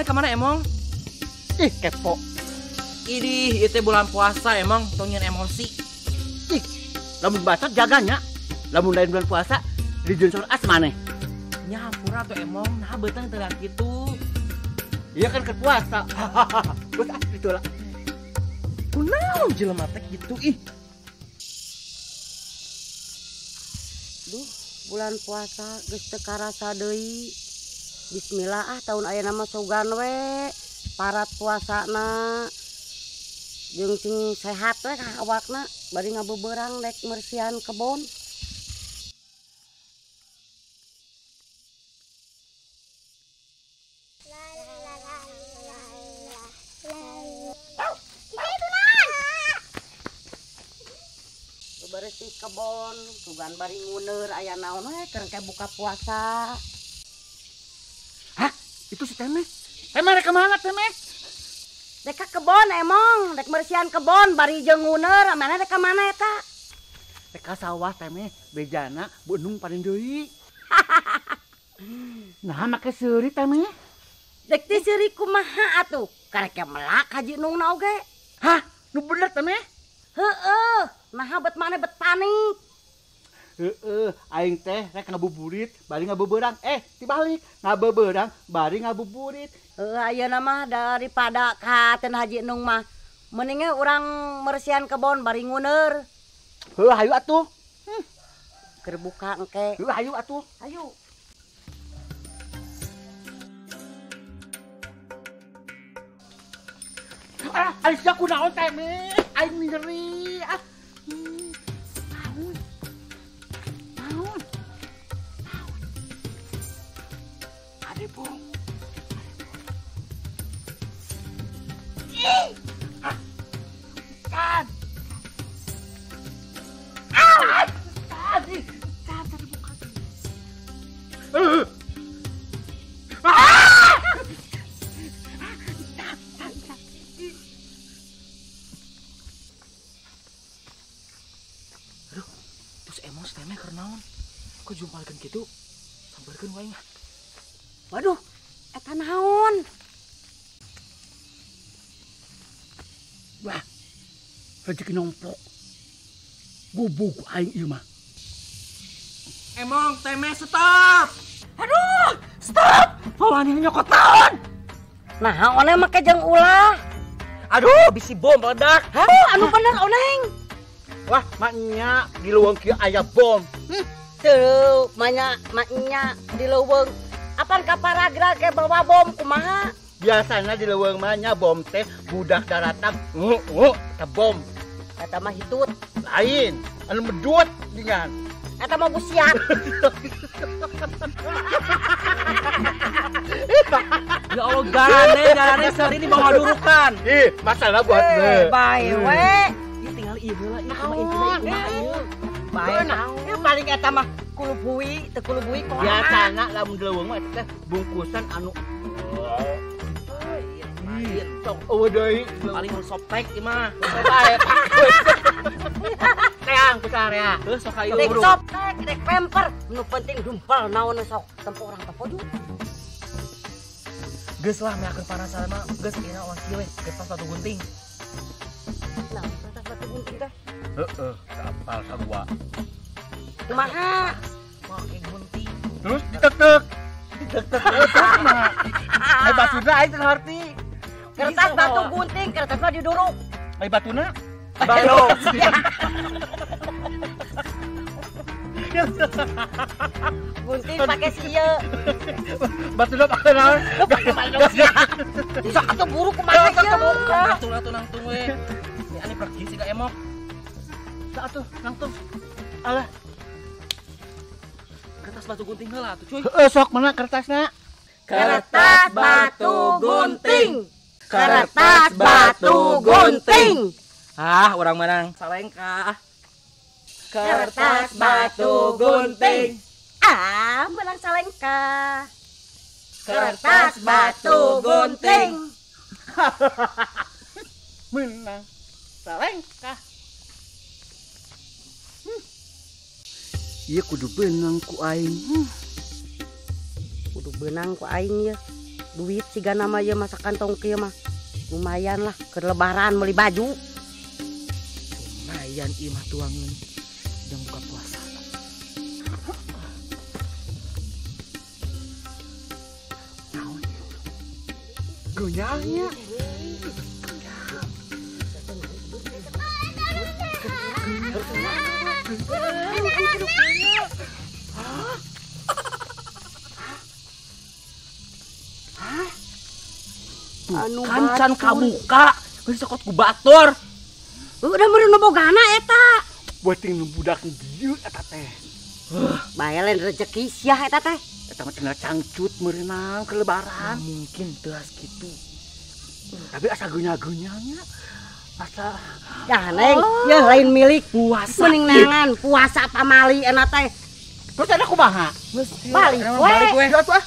Mana kemana emong? Ih, kepo. Idih, itu bulan puasa emong tongin emosi. Ih, lamun bacot jaganya. Lamun lain bulan puasa di jonsor as maneh. Nya pura tuh emong, nah beteng teu kitu. Iya kan ke puasa. Bos as ditolak. Kunaon jelema teh gitu ih. Duh, bulan puasa geus teu karasa deui. Bismillah tahun aya nama sogan we. Parat puasana. Jeung sing sehat we ka awakna bari ngabeberang dek mersihan kebon. Bersih kebon, tugan bari nguner aya naon we keur ke buka puasa. Hah? Itu si Temeh. Temeh kemana Temeh? Dek ka kebon emong, dek bersihan kebon bari jeung nguner, mana dek ka mana eta? Dek ka sawah Temeh, bejana beunung paling deui. Nah, make seuri Temeh. Dek ti seuri kumaha atuh? Karek melak haji nungna oge. Hah? Nu bener Temeh? Heueuh, naha bet maneh bet panik. Aing teh rek ngabuburit, bari ngabeberang. Dibalik, ngabeberang, bari ngabuburit. Ayeuna mah daripada ka ten haji nung mah mending urang mersihan kebon bari nguner. Heuh, hayu atuh. Keur buka engke. Heuh, hayu atuh. Hayu. Alis jaku naon Temeh? Aing nyeri. Naon? Ade bong. Ih! Kan. Kan terbuka. Emos Temeh keur naon? Kok jumpalkeun kitu? Sambarkeun wae mah. Waduh, eta naon? Wah, rezeki nomplok. Gubuk aing ieu mah. Emong Temeh stop. Aduh, stop! Wani nyokot naon? Nah, oneng make jeung ulah. Aduh, bisi bom meledak. Anu bener oneng. Wah, maknya di leuweung kieu aya bom. Teu, maknya di leuweung. Apaan kaparagrag ke bawa bom kumaha? Biasana di leuweung mah nya bom teh budak daratang. Eta bom. Eta mah hitut. Lain, anu medut dingan. Eta mah busiat. Ya Allah, garane sehari ini bawa durukan. Ih, masalah buat Bae we. Tinggal ieu heula ieu kumaha intina kumaha ieu. Bae naon. Ieu paling eta mah kulubuwi, teu kulubuwi kumaha. Biasana lamun di leuweung mah eta teh bungkusan anu sok eueuh deui Paling mun sopek ieu mah. bae. Teang besar ya. Heuh sok hayu Dek bro. sopek, dek pemper, nu penting dumpal naon sok tempo urang tempo ju. Geus lah meakeun panasaran mah, geus ieu awas ieu we, geus pas batu gunting. Nah, atas batu gunting teh. Heeh, kapal sarua. Kumaha? Make gunting. Terus ditek-tek. Ditek-tek mah. Ai batuna aing teu ngarti. Kertas batu gunting, kertas mah diduruk. Ai batuna Balong. Gunting pakai sieu. batuna pakai naon? Sok atuh buru kumaha ieu? Nangtung we. Ini ane pergi siga emok. Sa atuh nangtung. Alah, Kertas batu gunting heula atuh cuy. sok mana kertasna? Kertas batu gunting. Kertas batu gunting. Ah, orang menang salengkah. Kertas batu gunting. Menang salengka. Kertas batu gunting. Menang salengkah. Iya kudu benang ku aing. Kudu benang ku aing ya. duit siga nama ya masakan tong kieu mah lumayan lah ke lebaran beli baju. Lumayan ieu mah tuangeun jeung buka puasa. Naon? Gonyangnya. Anu Kancan batur. kabuka, geus sekot ku batur. Udah meureun bogana eta. Beuting nu budak dieu eta teh. Bae lain rezeki sia eta teh. Eta mah cenah cangcut meureunang ke lebaran. Mungkin teas gitu. Tapi asa geunya-geunyanya. Asa Ya neng, ya lain milik Puasa. mending nengan puasa pamali enak teh. terus ada kumaha? Balik we. Balik we. Lihat wah.